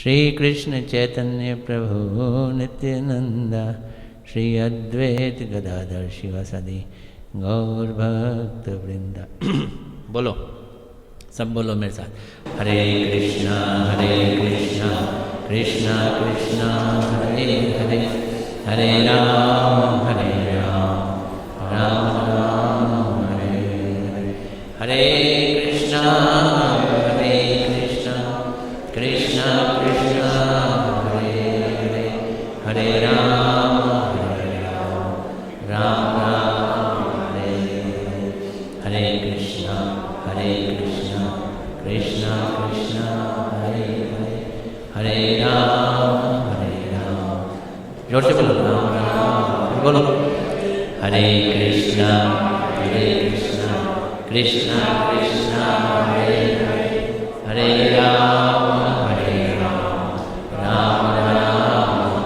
श्री कृष्ण चैतन्य प्रभु नित्यानंद, श्री अद्वैत गदाधर शिवासादि गौर भक्त वृंदा। बोलो, सब बोलो मेरे साथ। हरे कृष्णा कृष्णा कृष्णा हरे हरे, हरे राम राम राम हरे हरे। हरे कृष्णा कृष्णा कृष्णा हरे हरे, हरे राम राम हरे हरे। हरे कृष्णा कृष्णा कृष्णा हरे हरे, हरे राम जोर से बोलो, राम राम बोलो। हरे कृष्णा कृष्णा कृष्णा हरे हरे, हरे राम राम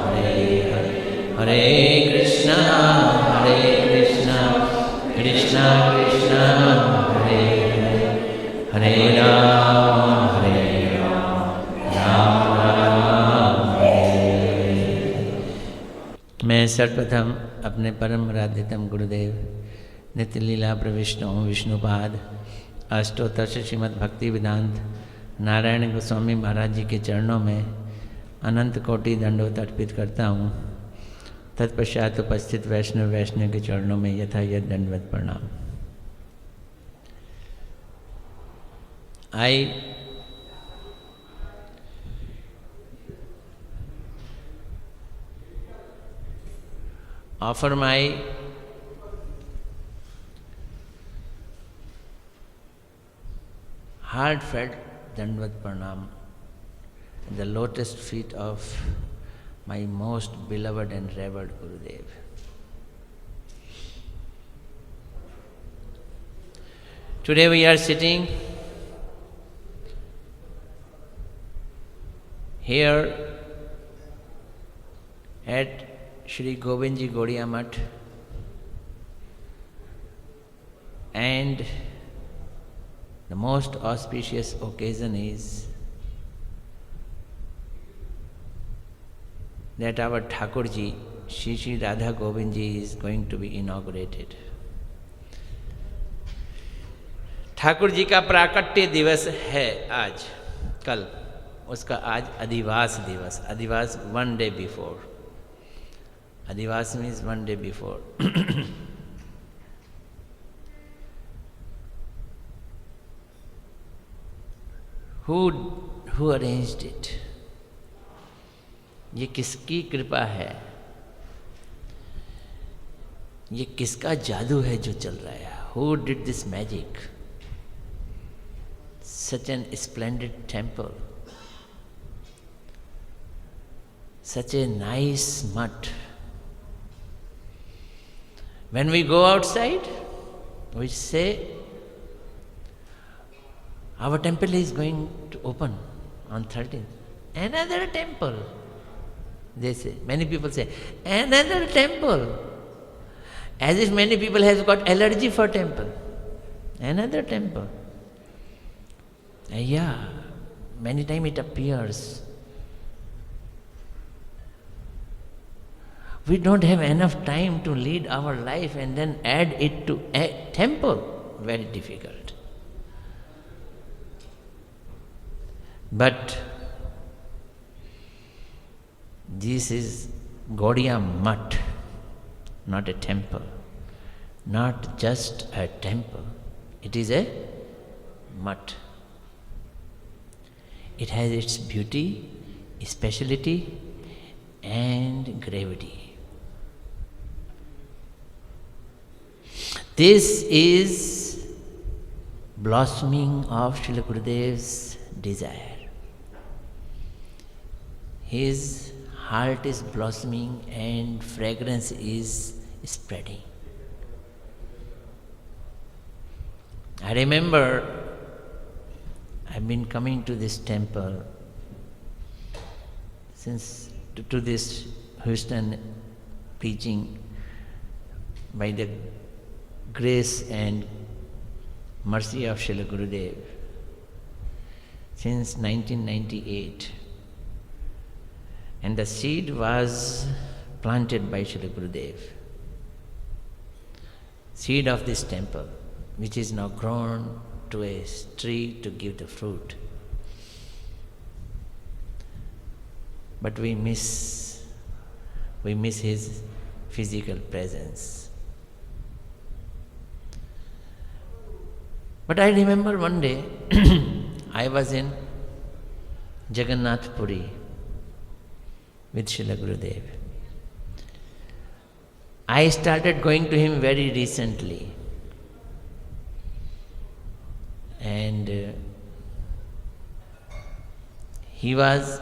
हरे हरे। हरे कृष्णा कृष्णा कृष्णा हरे हरे, हरे राम राम हरे हरे। मैं सर्वप्रथम अपने परम आराध्यतम गुरुदेव नित्य लीला प्रविष्णु विष्णुपाद अष्टोत्तर श्रीमद् भक्ति वेदांत नारायण गोस्वामी महाराज जी के चरणों में अनंत कोटि दंडवत अर्पित करता हूँ। तत्पश्चात उपस्थित वैष्णव के चरणों में यथायथ दंडवत प्रणाम। I offer my heartfelt Dandvat Pranam at the lotus feet of my most beloved and revered Gurudev. Today we are sitting here at Shri Govindji Gaudiya Math, and the most auspicious occasion is that our Thakurji, Shri Radha Govindji, is going to be inaugurated. Thakur ji का प्राकट्य दिवस है आज, कल उसका आज अधिवास दिवस, अधिवास 1 day before. अधिवास means 1 day before. Who arranged it? ये किसकी कृपा है? ये किसका जादू है जो चल रहा है? Who did this magic? Such an splendid temple, such a nice mutt. When we go outside, we say, our temple is going to open on 13th. Another temple, they say. Many people say, another temple. As if many people have got allergy for temple. Another temple. Yeah, many times it appears. We don't have enough time to lead our life and then add it to a temple. Very difficult. But this is Gaudiya Math, not a temple. Not just a temple. It is a math. It has its beauty, speciality, and gravity. This is blossoming of Srila Gurudev's desire. His heart is blossoming and fragrance is spreading. I remember I've been coming to this temple since to this Houston teaching by the grace and mercy of Srila Gurudev since 1998. And the seed was planted by Srila Gurudev. Seed of this temple, which is now grown to a tree to give the fruit. But we miss his physical presence. But I remember one day, I was in Jagannath Puri with Srila Gurudev. I started going to him very recently. And he was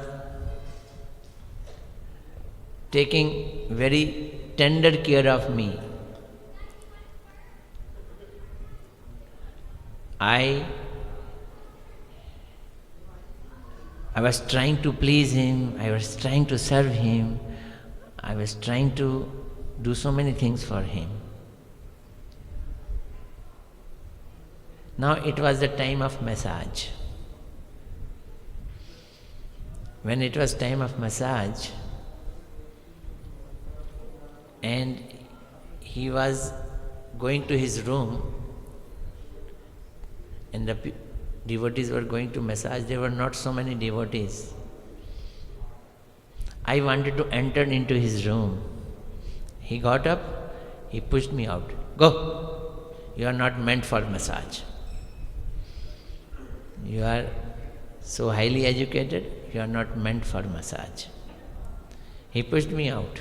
taking very tender care of me. I was trying to please him, I was trying to serve him, I was trying to do so many things for him. Now it was the time of massage. When it was time of massage, and he was going to his room, and the devotees were going to massage, there were not so many devotees. I wanted to enter into his room. He got up, he pushed me out. Go! You are not meant for massage. You are so highly educated, you are not meant for massage. He pushed me out.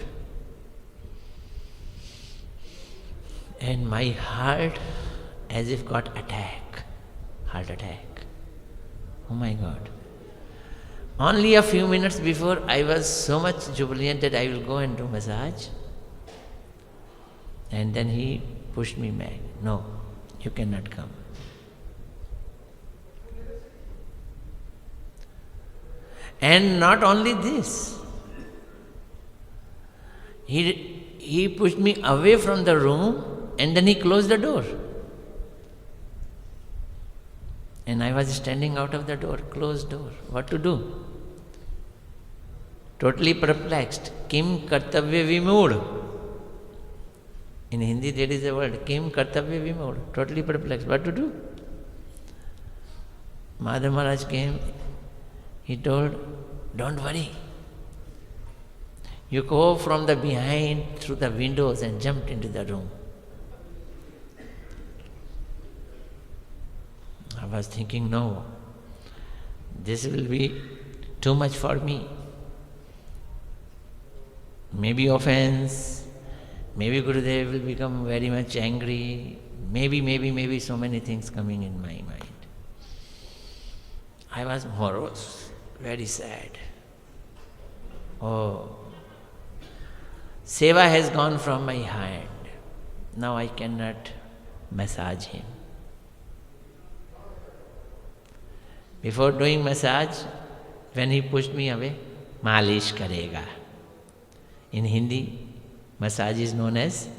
And my heart as if got heart attack. Oh my God. Only a few minutes before I was so much jubilant that I will go and do massage. And then he pushed me back. No, you cannot come. And not only this, he pushed me away from the room and then he closed the door. And I was standing out of the door, closed door. What to do? Totally perplexed. Kim kartavya vimood. In Hindi there is a word, Kim kartavya vimood. Totally perplexed. What to do? Madhav Maharaj came. He told, don't worry. You go from the behind through the windows and jumped into the room. I was thinking, no, this will be too much for me. Maybe offense, maybe Gurudev will become very much angry, maybe so many things coming in my mind. I was morose, very sad. Oh, Seva has gone from my hand. Now I cannot massage him. Before doing massage, when he pushed me away, malish karega. In Hindi, massage is known as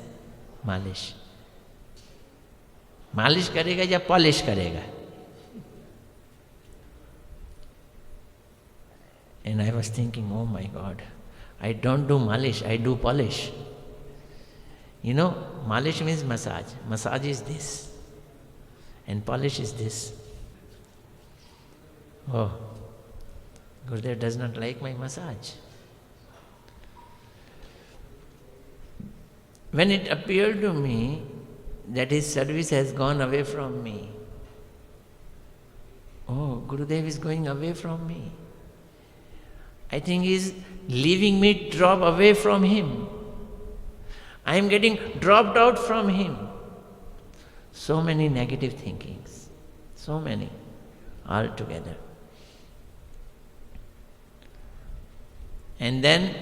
malish. Malish karega ya polish karega? And I was thinking, oh my God, I don't do malish, I do polish. You know, malish means massage. Massage is this. And polish is this. Oh, Gurudev does not like my massage. When it appeared to me that his service has gone away from me, oh, Gurudev is going away from me. I think he is leaving me drop away from him. I am getting dropped out from him. So many negative thinkings, so many, all together. And then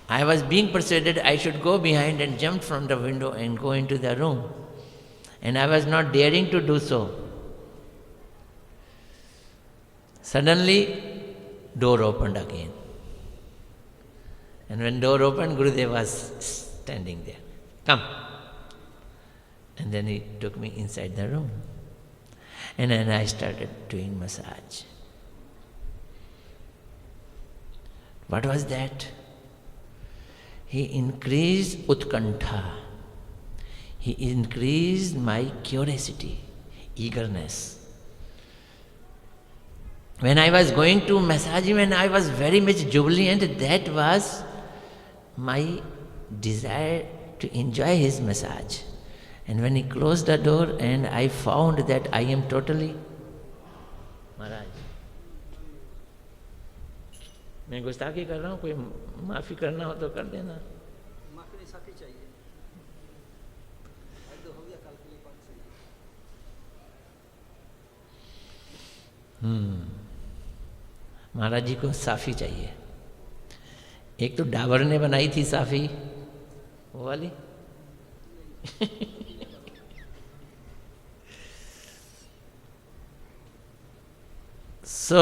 I was being persuaded I should go behind and jump from the window and go into the room. And I was not daring to do so. Suddenly, door opened again. And when door opened, Gurudev was standing there. Come. And then he took me inside the room. And then I started doing massage. What was that? He increased utkantha. He increased my curiosity, eagerness. When I was going to massage him and I was very much jubilant, that was my desire to enjoy his massage. And when he closed the door and I found that I am totally... Maharaj, मैं गुस्ताखी कर रहा हूँ, कोई माफ़ी करना हो तो कर देना। माफी नहीं, साफी चाहिए। तो हो गया, कल के लिए कौन सी? महाराज जी को साफ़ी चाहिए। एक तो डाबर ने बनाई थी साफ़ी, वो वाली। So,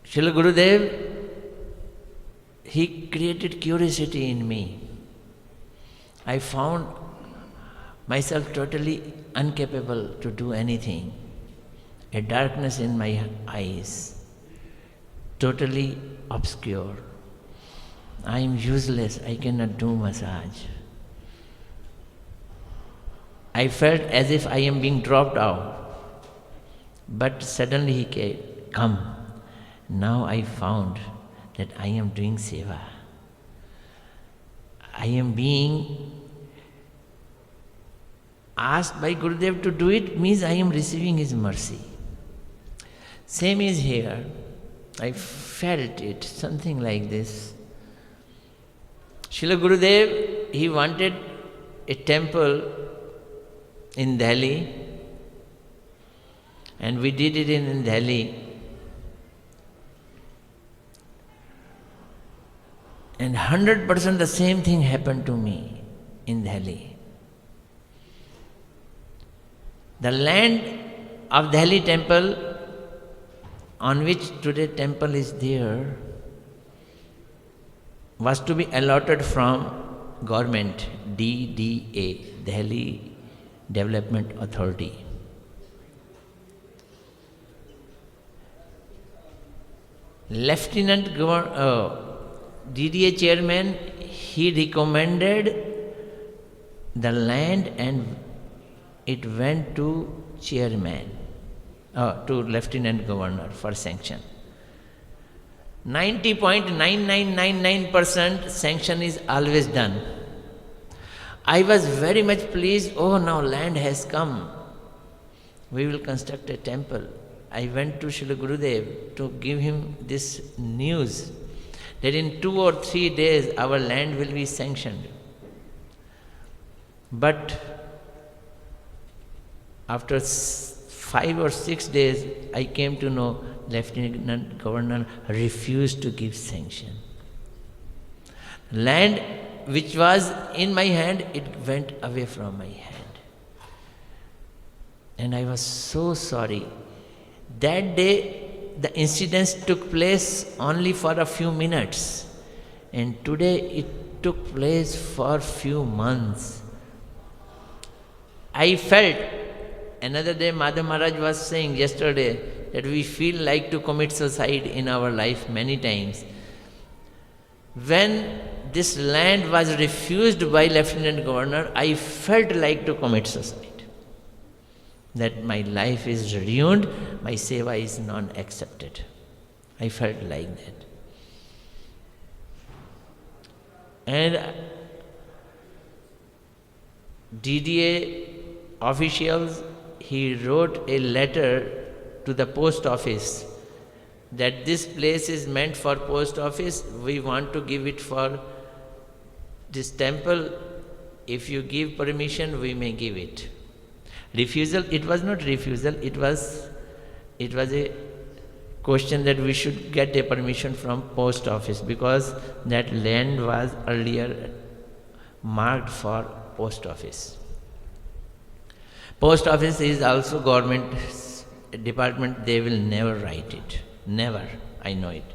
Srila Gurudev, he created curiosity in me. I found myself totally incapable to do anything. A darkness in my eyes, totally obscure. I am useless, I cannot do massage. I felt as if I am being dropped out. But suddenly he came, come. Now I found that I am doing seva. I am being asked by Gurudev to do it, means I am receiving his mercy. Same is here. I felt it, something like this. Srila Gurudev, he wanted a temple in Delhi, and we did it in Delhi. And 100% the same thing happened to me in Delhi. The land of Delhi temple, on which today temple is there, was to be allotted from government, DDA, Delhi Development Authority. Lieutenant Governor, DDA chairman, he recommended the land and it went to chairman, to Lieutenant Governor for sanction. 90.9999% sanction is always done. I was very much pleased, oh now land has come, we will construct a temple. I went to Srila Gurudev to give him this news that in 2 or 3 days our land will be sanctioned. But after 5 or 6 days, I came to know Lieutenant Governor refused to give sanction. Land which was in my hand, it went away from my hand. And I was so sorry. That day, the incidents took place only for a few minutes. And today, it took place for few months. I felt, another day Madhav Maharaj was saying yesterday, that we feel like to commit suicide in our life many times. When this land was refused by Lieutenant Governor, I felt like to commit suicide. That my life is ruined, my seva is not accepted. I felt like that. And DDA officials, he wrote a letter to the post office that this place is meant for post office, we want to give it for this temple. If you give permission, we may give it. Refusal, it was not refusal, it was a question that we should get a permission from post office, because that land was earlier marked for post office. Post office is also government department, they will never write it. Never, I know it.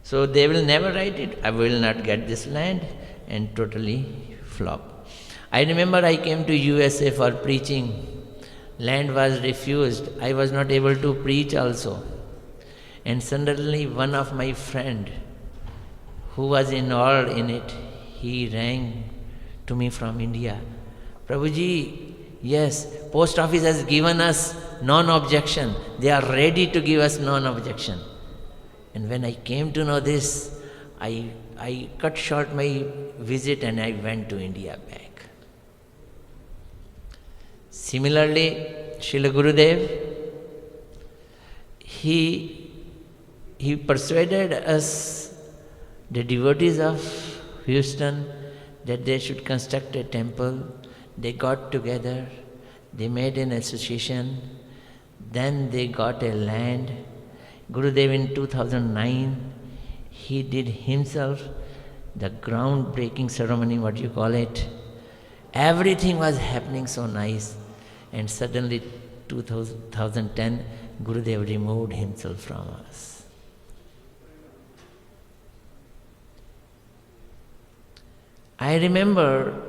So they will never write it, I will not get this land, and totally flop. I remember I came to USA for preaching. Land was refused. I was not able to preach also. And suddenly one of my friend who was involved in it, he rang to me from India. Prabhuji, yes, post office has given us non-objection. They are ready to give us non-objection. And when I came to know this, I cut short my visit and I went to India back. Similarly, Srila Gurudev, he persuaded us, the devotees of Houston, that they should construct a temple. They got together, they made an association, then they got a land. Gurudev in 2009, he did himself the groundbreaking ceremony, what you call it. Everything was happening so nice. And suddenly 2010, Gurudev removed himself from us. I remember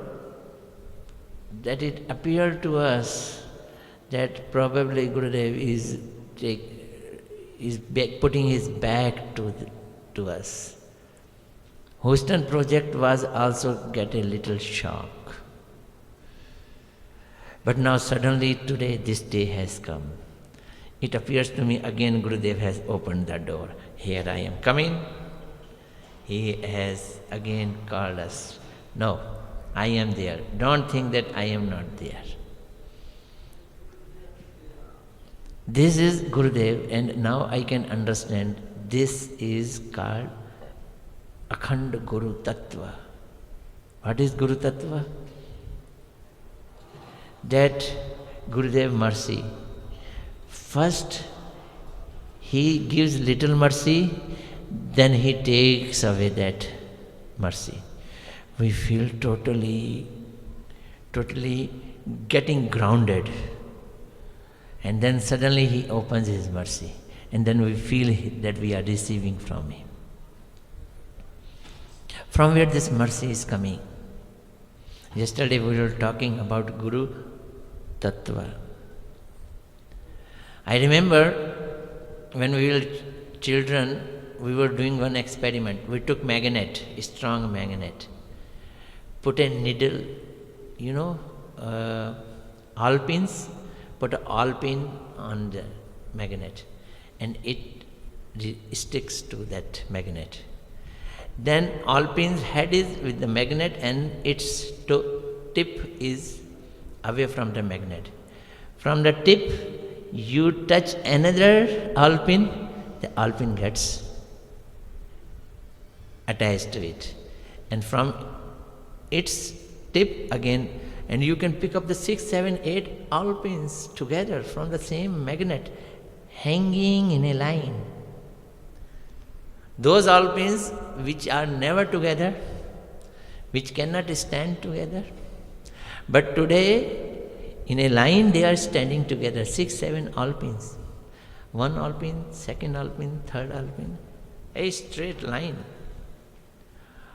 that it appeared to us that probably Gurudev is putting his back to us. Houston project was also get a little shock. But now suddenly today, this day has come. It appears to me again Gurudev has opened the door. Here I am coming. He has again called us. No, I am there. Don't think that I am not there. This is Gurudev, and now I can understand this is called Akhand Guru Tattva. What is Guru Tattva? That Gurudev mercy. First, he gives little mercy, then he takes away that mercy. We feel totally getting grounded. And then suddenly he opens his mercy. And then we feel that we are receiving from him. From where this mercy is coming? Yesterday we were talking about Guru Tattva. I remember when we were children, we were doing one experiment. We took magnet, a strong magnet, put a needle, alpins, put an alpin on the magnet, and it sticks to that magnet. Then alpin's head is with the magnet and its tip is away from the magnet. From the tip, you touch another alpin, the alpin gets attached to it. And from its tip again, and you can pick up the 6, 7, 8 alpins together from the same magnet, hanging in a line. Those alpins which are never together, which cannot stand together, but today in a line they are standing together, 6, 7 alpins. One alpin, second alpin, third alpin, a straight line.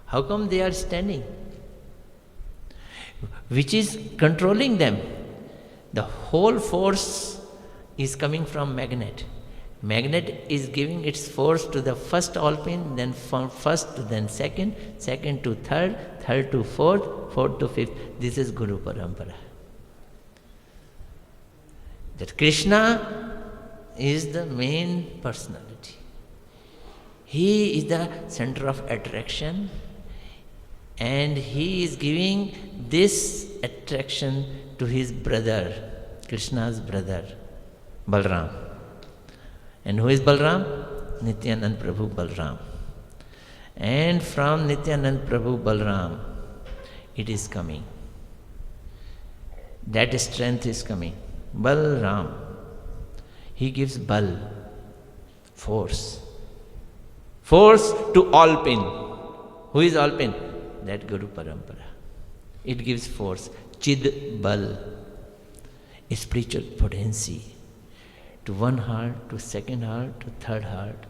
How come they are standing? Which is controlling them? The whole force is coming from magnet. Magnet is giving its force to the first alpin, then from first to then second, second to third, third to fourth, fourth to fifth. This is Guru Parampara. That Krishna is the main personality. He is the center of attraction, and he is giving this attraction to his brother, Krishna's brother, Balram. And who is Balram? Nityanand Prabhu Balram. And from Nityanand Prabhu Balram, it is coming. That strength is coming. Balram. He gives Bal, force. Force to Alpin. Who is Alpin? That Guru Parampara. It gives force. Chid Bal. A spiritual potency. To one heart, to second heart, to third heart.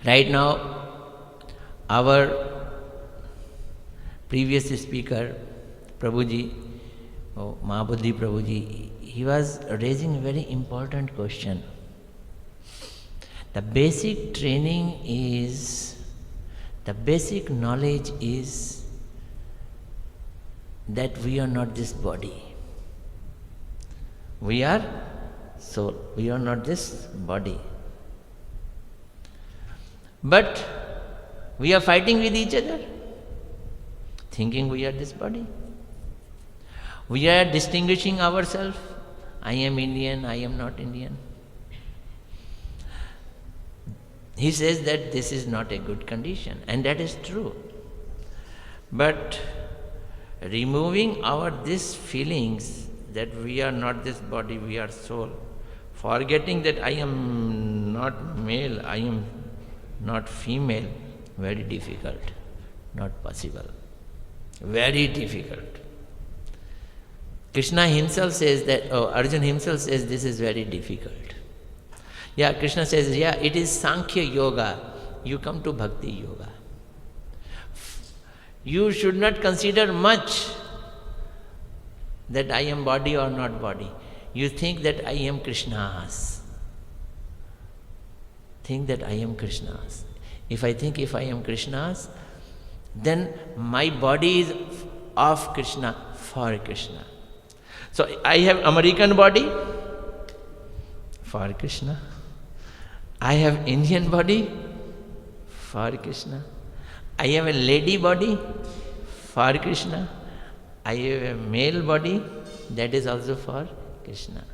Right now, our previous speaker, Prabhuji, Mahabuddhi Prabhuji, he was raising a very important question. The basic training is, the basic knowledge is that we are not this body. We are soul. We are not this body. But we are fighting with each other, thinking we are this body. We are distinguishing ourselves. I am Indian, I am not Indian. He says that this is not a good condition, and that is true. But removing our these feelings that we are not this body, we are soul, forgetting that I am not male, I am not female, very difficult, not possible, very difficult. Krishna himself says that, Arjuna himself says this is very difficult. Yeah, Krishna says, yeah, it is Sankhya Yoga. You come to Bhakti Yoga. You should not consider much that I am body or not body. You think that I am Krishna's. Think that I am Krishna's. If I think if I am Krishna's, then my body is of Krishna, for Krishna. So I have American body for Krishna. I have Indian body for Krishna. I have a lady body for Krishna. I have a male body that is also for Krishna.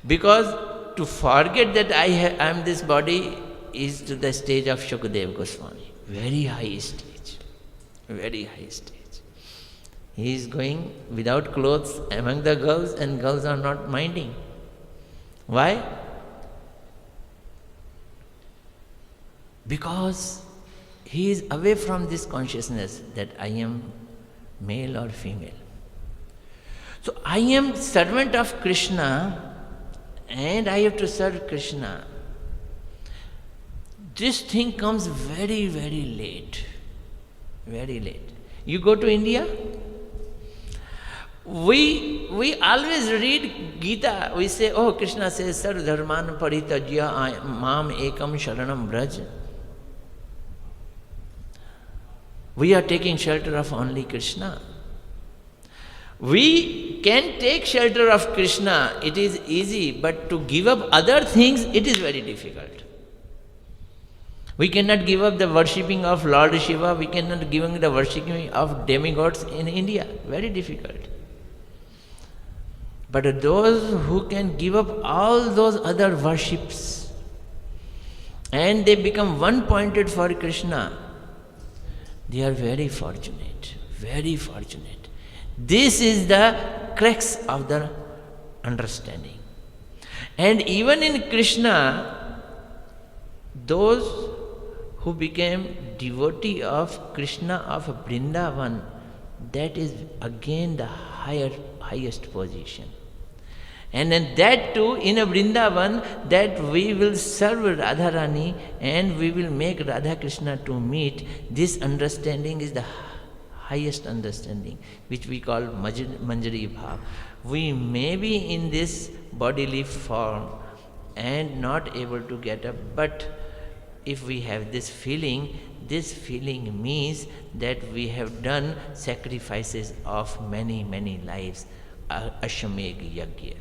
Because to forget that I am this body is to the stage of Shukadeva Goswami. Very high stage. Very high stage. He is going without clothes among the girls, and girls are not minding. Why? Because he is away from this consciousness that I am male or female. So I am servant of Krishna and I have to serve Krishna. This thing comes very, very late. Very late. You go to India, we always read Gita. We say, oh, Krishna says, Sarv Dharman Paritajya Mam Ekam Sharanam Braj. We are taking shelter of only Krishna. We can take shelter of Krishna, it is easy, but to give up other things, it is very difficult. We cannot give up the worshipping of Lord Shiva, we cannot give up the worshipping of demigods in India, very difficult. But those who can give up all those other worships and they become one-pointed for Krishna, they are very fortunate, very fortunate. This is the crux of the understanding. And even in Krishna, those who became devotee of Krishna of Vrindavan, that is again the highest position. And then that too in a Vrindavan, that we will serve Radharani and we will make Radha Krishna to meet. This understanding is the highest understanding, which we call Manjari Bhav. We may be in this bodily form and not able to get up, but if we have this feeling means that we have done sacrifices of many, many lives. Ashwamedh Yajna.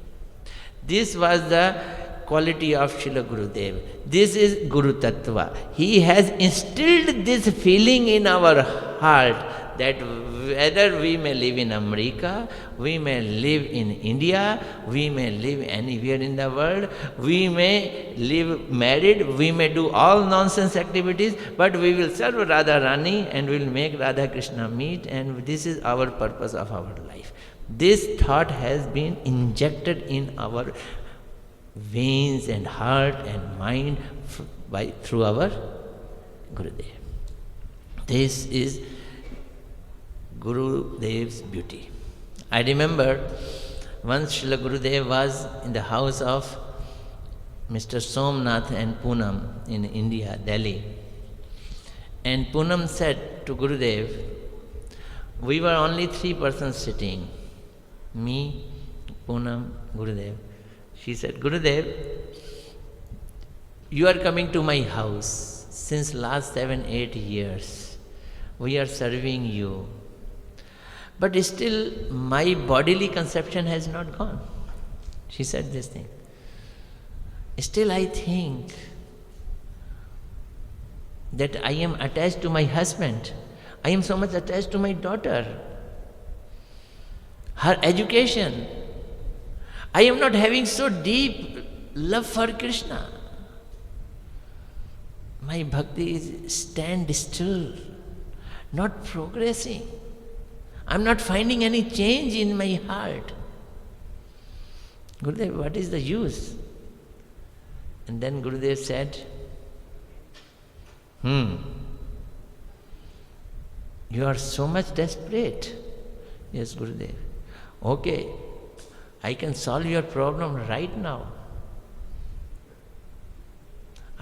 This was the quality of Srila Gurudev. This is Guru Tattva. He has instilled this feeling in our heart that whether we may live in America, we may live in India, we may live anywhere in the world, we may live married, we may do all nonsense activities, but we will serve Radha Rani and we will make Radha Krishna meet, and this is our purpose of our life. This thought has been injected in our veins and heart and mind through our Gurudev. This is Gurudev's beauty. I remember once Srila Gurudev was in the house of Mr. Somnath and Poonam in India, Delhi. And Poonam said to Gurudev, we were only 3 persons sitting, me, Poonam, Gurudev. She said, Gurudev, you are coming to my house since last 7-8 years. We are serving you. But still my bodily conception has not gone. She said this thing. Still I think that I am attached to my husband. I am so much attached to my daughter. Her education. I am not having so deep love for Krishna. My bhakti is stand still, not progressing. I am not finding any change in my heart. Gurudev, what is the use? And then Gurudev said, you are so much desperate. Yes, Gurudev. Okay, I can solve your problem right now.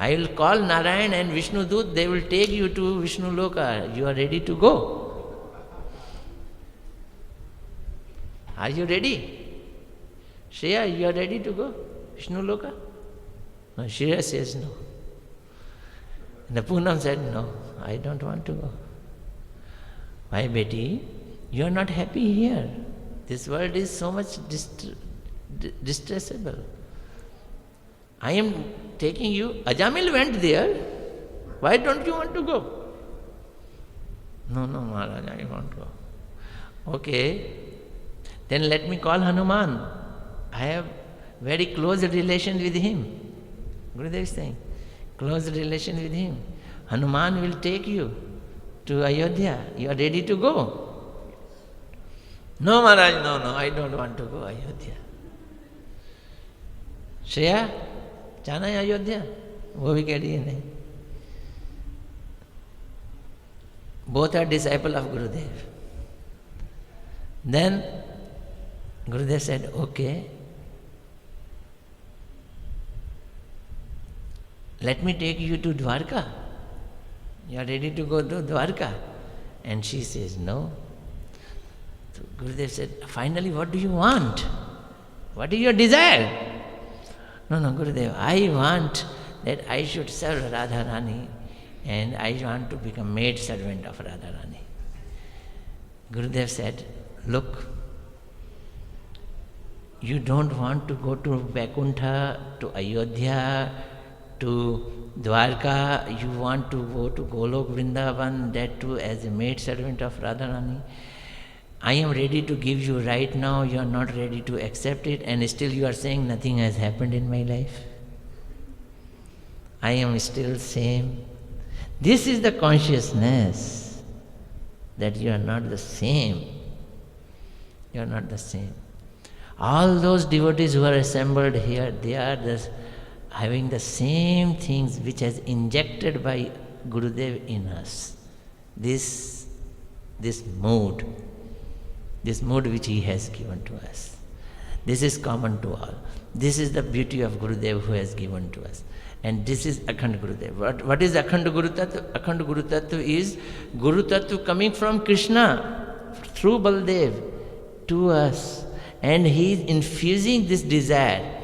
I will call Narayan and Vishnu Dut, they will take you to Vishnu Loka. You are ready to go? Are you ready? Shreya, you are ready to go? Vishnu Loka? No, Shreya says no. And the Poonam said, no, I don't want to go. Why, Betty? You are not happy here. This world is so much distressable. I am taking you. Ajamil went there. Why don't you want to go? No, Maharaj, I want to go. Okay, then let me call Hanuman. I have very close relation with him. Gurudev is saying, close relation with him. Hanuman will take you to Ayodhya. You are ready to go? No, Maharaj, no, I don't want to go Ayodhya. Shreya, जाना है अयोध्या? वो भी कह रही है नहीं. Both are disciple of Gurudev. Then Gurudev said, okay, let me take you to Dwarka. You are ready to go to Dwarka? And she says, no. So Gurudev said, finally, what do you want? What is your desire? No, Gurudev, I want that I should serve Radharani and I want to become maid servant of Radharani. Gurudev said, look, you don't want to go to Vaikuntha, to Ayodhya, to Dwarka, you want to go to Golok Vrindavan, that too as a maid servant of Radharani. I am ready to give you right now, you are not ready to accept it, and still you are saying nothing has happened in my life. I am still same. This is the consciousness that you are not the same. You are not the same. All those devotees who are assembled here, they are having the same things which has injected by Gurudev in us. This mood which he has given to us. This is common to all. This is the beauty of Gurudev who has given to us. And this is Akhand Gurudev. What is Akhand Guru Tattva? Akhand Guru Tattva is Guru Tattva coming from Krishna through Baldev to us. And he is infusing this desire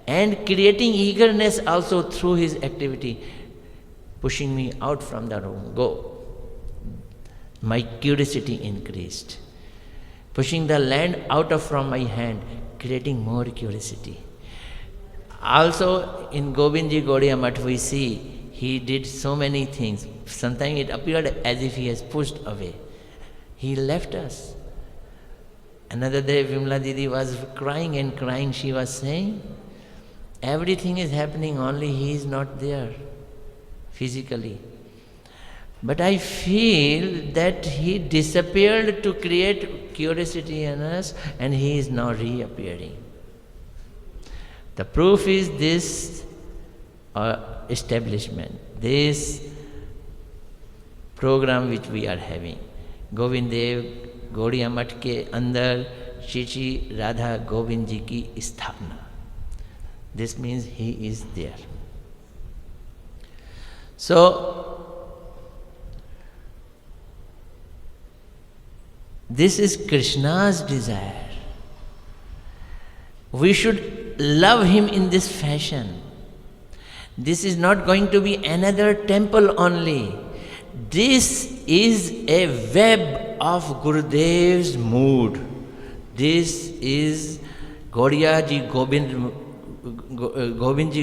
and creating eagerness also through his activity, pushing me out from the room. Go. My curiosity increased. Pushing the land out from my hand, creating more curiosity. Also in Govindji Gaudiya Math we see he did so many things. Sometimes it appeared as if he has pushed away. He left us. Another day Vimla Didi was crying and crying. She was saying, everything is happening, only he is not there physically. But I feel that he disappeared to create curiosity in us, and he is now reappearing. The proof is this establishment, this program which we are having. Govind Dev Gaudiya Math के अंदर श्री श्री राधा गोविंद जी की स्थापना. This means he is there. So, this is Krishna's desire. We should love him in this fashion, This is not going to be another temple only. This is a web of Gurudev's mood. This is Govindji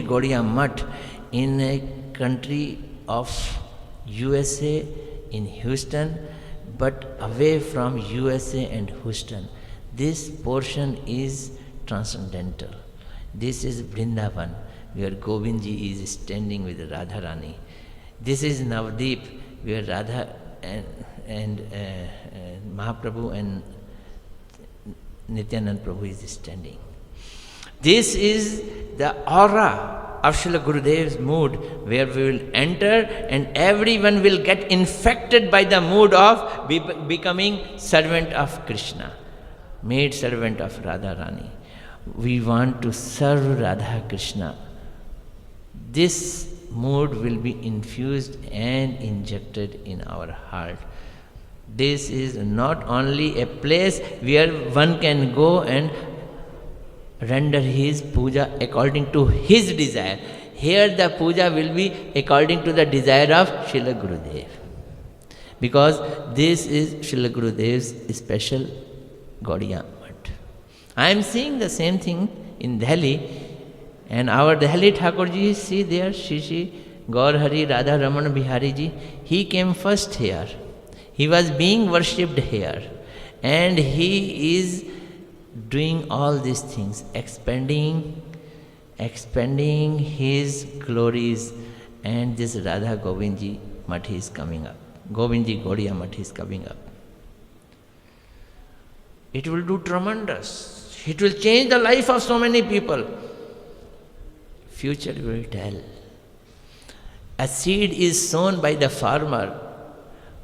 Gaudiya Mutt in a country of USA in Houston, but away from USA and Houston. This portion is transcendental. This is Vrindavan, where Govindji is standing with Radharani. This is Navdeep, where Radha and Mahaprabhu and Nityanand Prabhu is standing. This is the aura of Srila Gurudev's mood, where we will enter and everyone will get infected by the mood of becoming servant of Krishna, maid servant of Radharani. We want to serve Radha Krishna. This mood will be infused and injected in our heart. This is not only a place where one can go and render his puja according to his desire. Here the puja will be according to the desire of Srila Gurudev. Because this is Srila Gurudev's special Gaudiya Mutt. I am seeing the same thing in Delhi. And our Delhi Thakurji, see there, Shri Gaur Hari Radha Raman Bihari Ji, he came first here. He was being worshipped here. And he is doing all these things, expanding his glories, and this Radha Govindji Mutt is coming up. Govindji Gaudiya Mutt is coming up. It will do tremendous. It will change the life of so many people. Future will tell. A seed is sown by the farmer.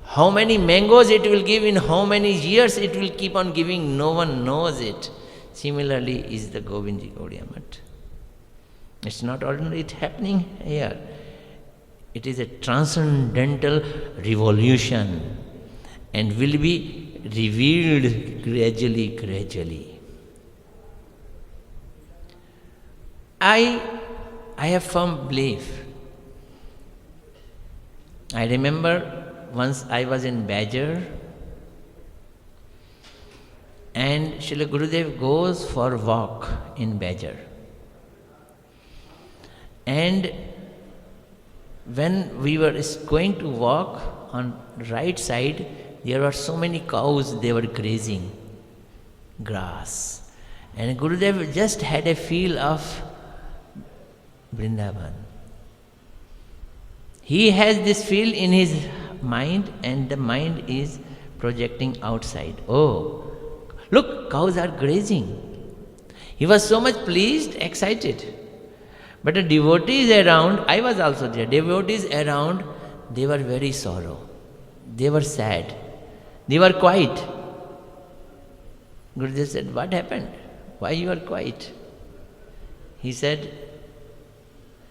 How many mangoes it will give, in how many years it will keep on giving, no one knows it. Similarly is the Govindji Gaudiya Mutt. It's not ordinary, it's happening here. It is a transcendental revolution and will be revealed gradually. I have firm belief. I remember once I was in Badger and Srila Gurudev goes for walk in Badger. And when we were going to walk on right side, there were so many cows, they were grazing grass. And Gurudev just had a feel of Vrindavan. He has this feel in his mind, and the mind is projecting outside. Oh, look, cows are grazing. He was so much pleased, excited. But the devotees around, I was also there, devotees around, they were very sorrow. They were sad. They were quiet. Gurudev said, what happened? Why you are quiet? He said,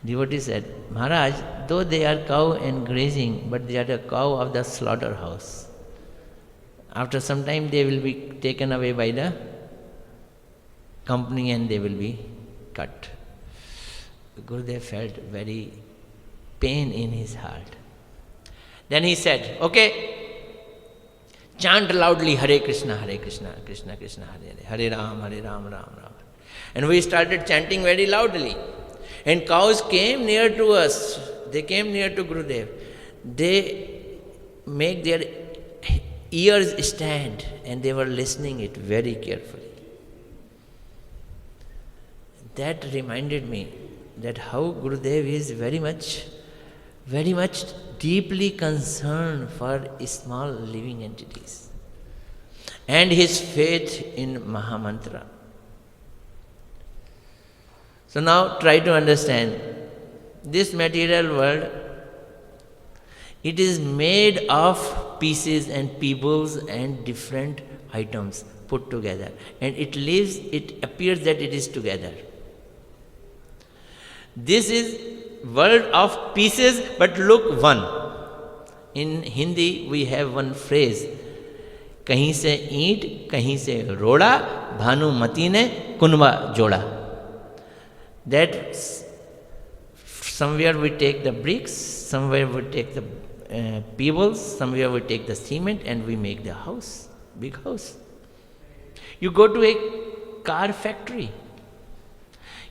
devotee said, Maharaj, though they are cow and grazing, but they are the cow of the slaughterhouse. After some time they will be taken away by the company and they will be cut. Gurudev felt very pain in his heart. Then he said, okay, chant loudly Hare Krishna, Krishna Krishna, Hare Ram, Ram Ram. And we started chanting very loudly. And cows came near to us. They came near to Gurudev. They make their ears stand and they were listening it very carefully. That reminded me that how Gurudev is very much deeply concerned for small living entities. And his faith in Mahamantra. So now try to understand, this material world, it is made of pieces and pebbles and different items put together. And it appears that it is together. This is world of pieces but look one. In Hindi we have one phrase, kahin se eent, kahin se roda, bhanumati ne kunva joda. That Somewhere we take the bricks, somewhere we take the pebbles, somewhere we take the cement and we make the house, big house. You go to a car factory.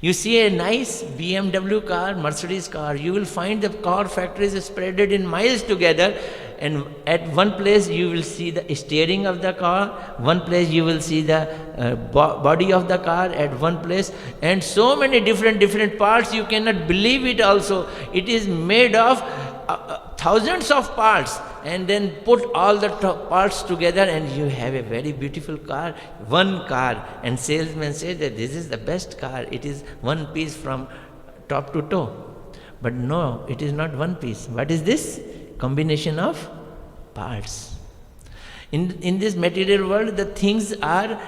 You see a nice BMW car, Mercedes car, you will find the car factories spreaded in miles together, and at one place you will see the steering of the car, one place you will see the body of the car at one place, and so many different parts, you cannot believe it also. It is made of thousands of parts, and then put all the parts together and you have a very beautiful car, one car, and salesman says that this is the best car, it is one piece from top to toe. But no, it is not one piece. What is this? Combination of parts. In this material world, the things are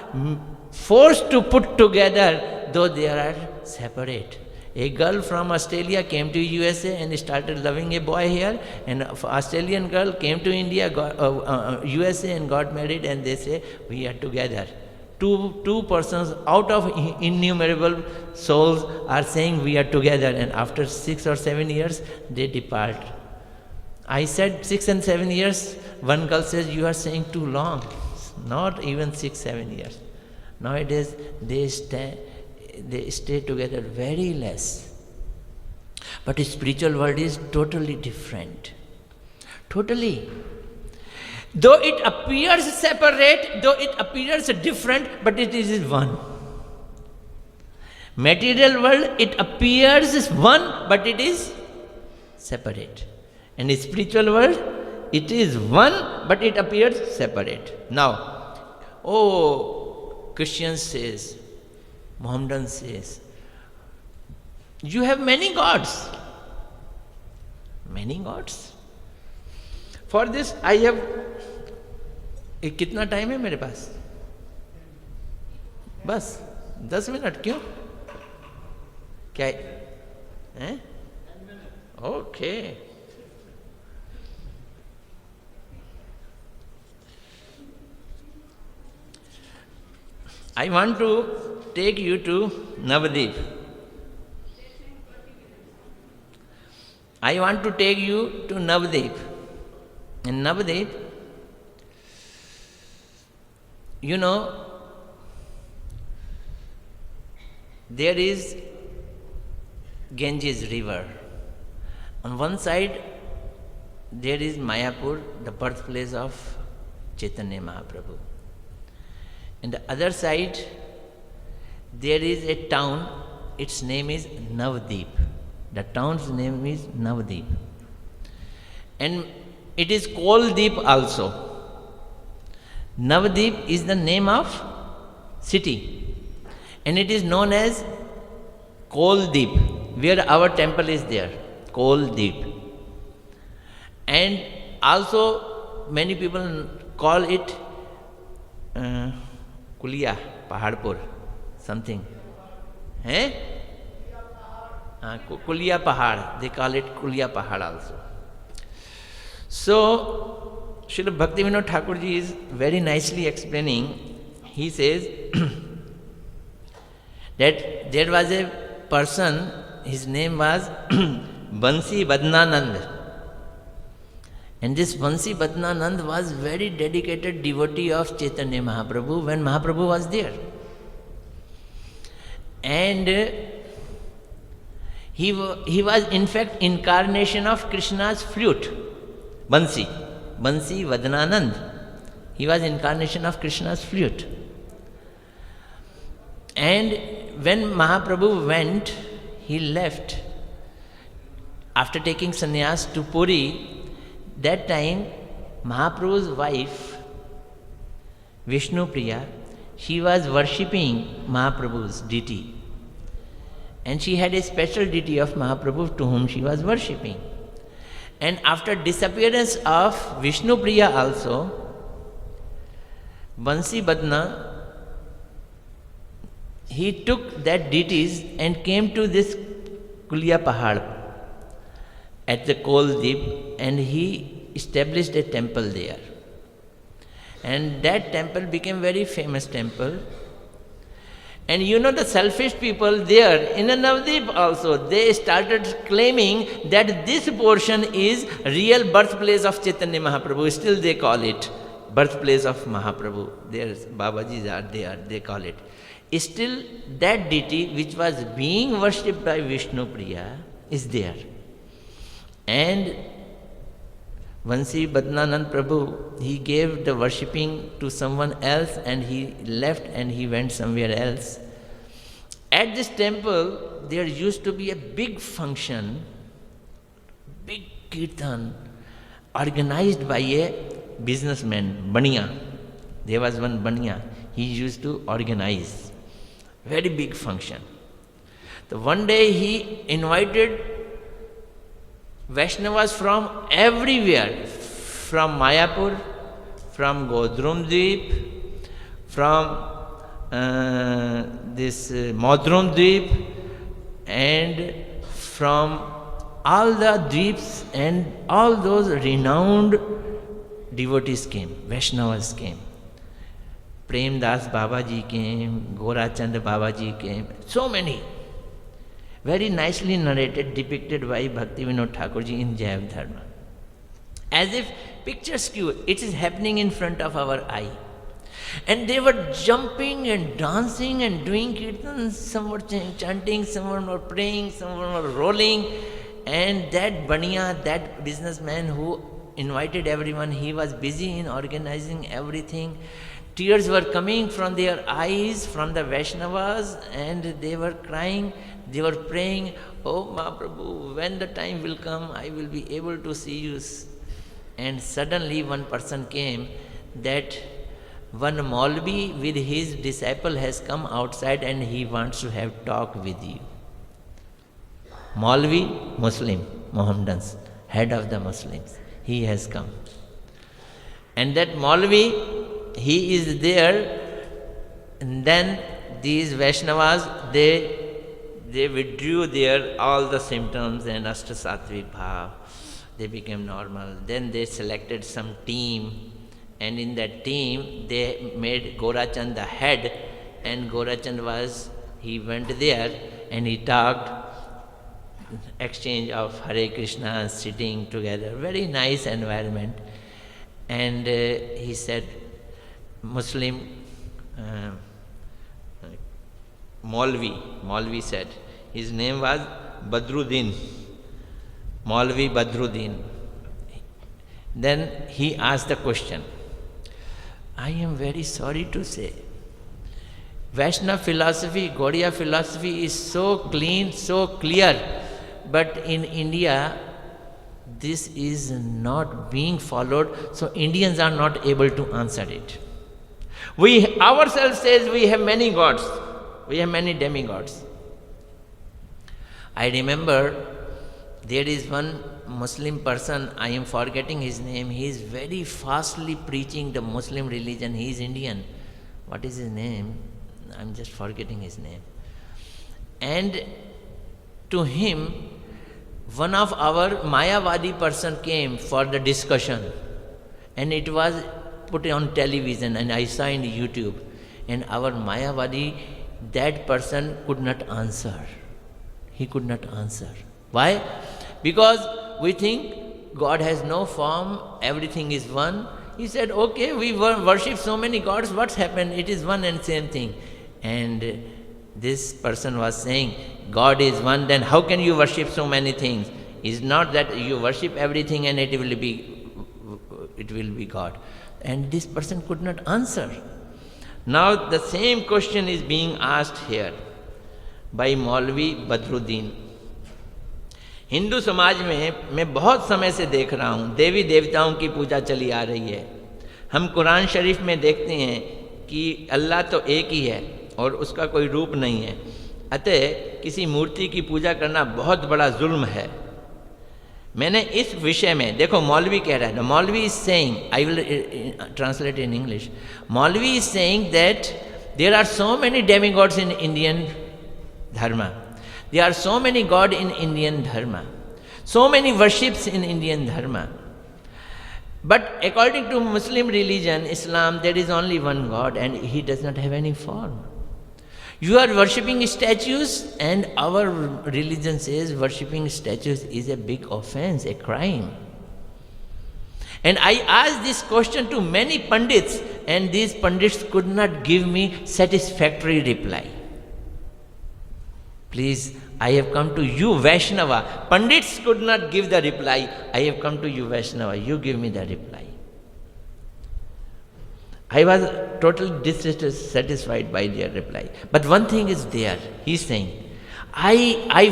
forced to put together, though they are separate. A girl from Australia came to USA and started loving a boy here, and an Australian girl came to India, USA and got married, and they say, we are together. Two persons out of innumerable souls are saying we are together, and after 6 or 7 years, they depart. I said 6 and 7 years. One girl says, you are saying too long. Not even 6, 7 years. Nowadays, they stay together very less. But the spiritual world is totally different. Totally. Though it appears separate, though it appears different, but it is one. Material world, it appears one, but it is separate. And the spiritual world, it is one, but it appears separate. Now, Christian says, Mohammedan says, you have many gods. Many gods. For this, I have... कितना time है मेरे पास? बस 10 minute. क्यों? क्या है? Okay. I want to take you to Navadip. I want to take you to Navadip. In Navadip, you know, there is Ganges river. On one side, there is Mayapur, the birthplace of Chaitanya Mahaprabhu. On the other side, there is a town, its name is Navadip. The town's name is Navadip. And it is Koldip also. Navadip is the name of city. And it is known as Koldip, where our temple is there. Koldip. And also many people call it Kulia, Paharpur, something. Kulia Pahar, they call it Kulia Pahar also. So, Srila Bhaktivinoda Thakur ji is very nicely explaining. He says that there was a person, his name was Bansi Badnanand. And this Bansi Badnanand was very dedicated devotee of Chaitanya Mahaprabhu when Mahaprabhu was there. And he was in fact incarnation of Krishna's flute, Bansi Vadnanand. He was incarnation of Krishna's flute. And when Mahaprabhu went, he left after taking sannyas to Puri. That time, Mahaprabhu's wife, Vishnu Priya, she was worshipping Mahaprabhu's deity. And she had a special deity of Mahaprabhu to whom she was worshipping. And after disappearance of Vishnu Priya also, Bansi Badna, he took that deities and came to this Kulia Pahad at the Koldip, and he established a temple there. And that temple became very famous temple. And you know the selfish people there in Navadvip also, they started claiming that this portion is real birthplace of Chaitanya Mahaprabhu. Still they call it birthplace of Mahaprabhu. There's Babajis are there, they call it. Still that deity which was being worshipped by Vishnu Priya is there. And Vansi Badnanand Prabhu, he gave the worshipping to someone else and he left and he went somewhere else. At this temple, there used to be a big function, big kirtan, organized by a businessman, Baniya. There was one Baniya. He used to organize very big function. So one day he invited Vaishnavas from everywhere, from Mayapur, from Godrumdweep, from this Madrumdweep, and from all the dweeps, and all those renowned devotees came, Vaishnavas came. Prem Das Babaji came, Gorachand Babaji came, so many. Very nicely narrated, depicted by Bhakti Vinod Thakurji in Jaiv Dharma. As if picturesque, it is happening in front of our eye. And they were jumping and dancing and doing kirtans, some were chanting, some were praying, some were rolling. And that Baniya, that businessman who invited everyone, he was busy in organizing everything. Tears were coming from their eyes, from the Vaishnavas, and they were crying. They were praying, "Oh Mahaprabhu, when the time will come, I will be able to see you." And suddenly one person came, that one Maulvi with his disciple has come outside and he wants to have talk with you. Maulvi, Muslim, Mohammedans, head of the Muslims, he has come. And that Maulvi, he is there, and then these Vaishnavas, they withdrew their all the symptoms and Ashtasattvic Bhav. They became normal. Then they selected some team, and in that team they made Gorachand the head, and Gorachand he went there and he talked, exchange of Hare Krishna, sitting together, very nice environment. And he said, Muslim Maulvi said, his name was Badruddin, Maulvi Badruddin. Then he asked the question, I am very sorry to say, Vaishnava philosophy, Gaudiya philosophy is so clean, so clear, but in India, this is not being followed, so Indians are not able to answer it. We ourselves says we have many gods, we have many demigods. I remember there is one Muslim person, I am forgetting his name, he is very fastly preaching the Muslim religion, he is Indian. What is his name? I am just forgetting his name. And to him, one of our Mayavadi person came for the discussion, and it was put on television and I saw in YouTube, and our Mayavadi, that person could not answer. He could not answer. Why? Because we think God has no form, everything is one. He said, okay, we worship so many gods, what's happened? It is one and same thing. And this person was saying, God is one, then how can you worship so many things? It's not that you worship everything and it will be God. And this person could not answer. Now the same question is being asked here by Maulvi Badruddin. Hindu समाज में मैं बहुत समय से देख रहा हूँ देवी देवताओं की पूजा चली आ रही है. हम कुरान शरीफ में देखते हैं कि अल्लाह तो एक ही है और उसका कोई रूप नहीं है, अतः किसी मूर्ति की पूजा करना बहुत बड़ा जुल्म है. मैंने इस विषय में, देखो मौलवी कह रहा है, मौलवी is saying, I will translate in English, मौलवी is saying that there are so many demigods in Indian धर्म. There are so many gods in Indian dharma, so many worships in Indian dharma. But according to Muslim religion, Islam, there is only one God and he does not have any form. You are worshipping statues, and our religion says worshipping statues is a big offense, a crime. And I asked this question to many Pandits, and these Pandits could not give me satisfactory reply. Please, I have come to you, Vaishnava. Pandits could not give the reply. I have come to you, Vaishnava. You give me the reply. I was totally dissatisfied by their reply. But one thing is there. He is saying, I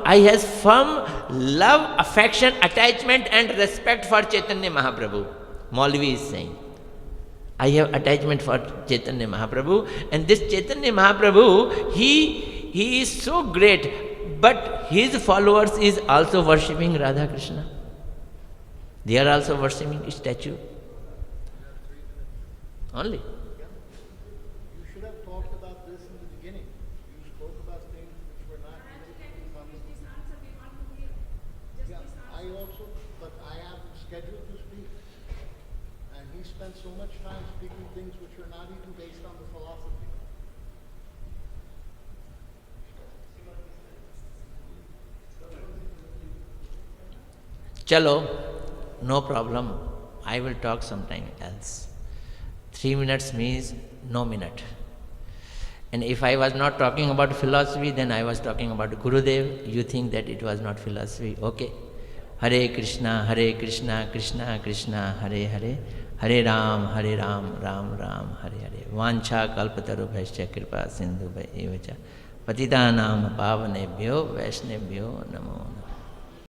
has firm love, affection, attachment and respect for Chaitanya Mahaprabhu. Maulvi is saying, I have attachment for Chaitanya Mahaprabhu, and this Chaitanya Mahaprabhu, he is so great, but his followers is also worshipping Radha Krishna. They are also worshipping statue. Only. You should have talked about this in the beginning. You spoke about things which were not related to the topic. Yeah, I also, but I am scheduled to speak. And he spent so much time speaking things which are not even based on the philosophy. Chalo, no problem. I will talk sometime else. 3 minutes means no minute. And if I was not talking about philosophy, then I was talking about Gurudev. You think that it was not philosophy. Okay. Hare Krishna, Krishna Krishna, Hare Hare, Hare Ram, Ram Ram, Hare Hare. Vancha kalpataru bhaisya kripa sindhu bhai evacha. Patitanam pavanebhyo vaishnebhyo namo.